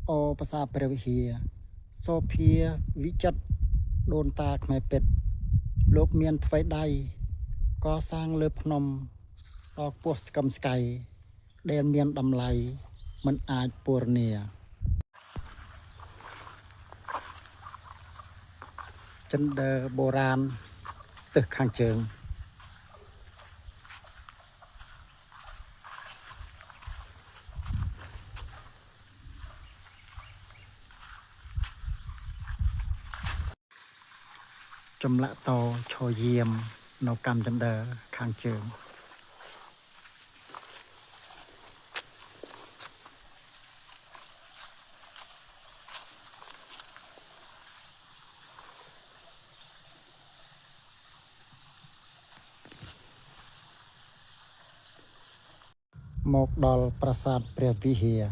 អូភាសាព្រះវិហារសូភាវិចិត្រដូនតាខ្មែរពេទ្យលោកមានថ្វីដៃកសាងលើភ្នំដ៏ខ្ពស់ស្កឹមស្កៃដែលមានតម្លៃមិនអាចពណ៌នាចិនដើបុរាណទិសខាងជើងចម្លាក់តឈរយាមនៅកម្មចិនដើខាងជើងមកដល់ប្រាសាទព្រះវិហារ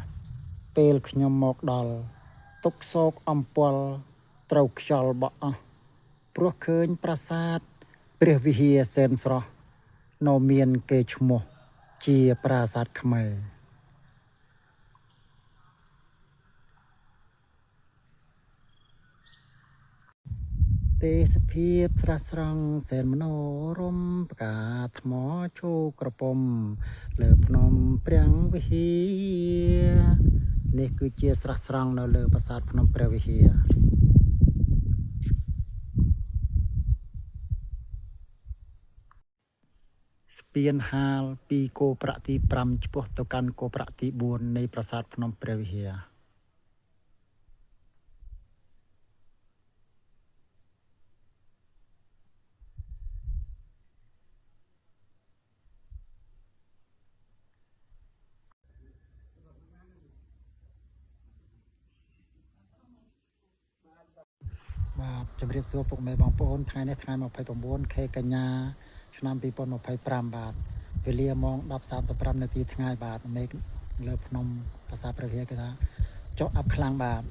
ពេលខ្ញុំមកដល់ទុកសោកអំពល់ត្រូវខ្យល់បក់អស់ព្រោះឃើញប្រាសាទព្រះវិហារសែនស្រស់នៅមានកេរ្តិ៍ឈ្មោះជាប្រាសាទខ្មែរទេសភាពស្រស់ស្រង់សែនមនោរម្យផ្កាថ្មឈូក្រពុំលើភ្នំព្រះវិហារនេះគឺជាស្រស់ស្រង់នៅលើប្រាសាទភ្នំព្រះវិហារស្ពានហាលពីគោប្រាក់ទី5ឆ្ពោះទៅកាន់គោប្រាក់ទី4នៃប្រាសាទភ្នំព្រះវិហារបាទជម្រាបសួរពុកម៉ែបងប្អូនថ្ងៃនេះថ្ងៃ29ខែកញ្ញាឆ្នាំ2025បាទវេលាម៉ោង 10:35 នាទីថ្ងៃបាទមេឃលើភ្នំប្រាសាទព្រះវិហារគេថាចុះអាប់ខ្លាំងបាទ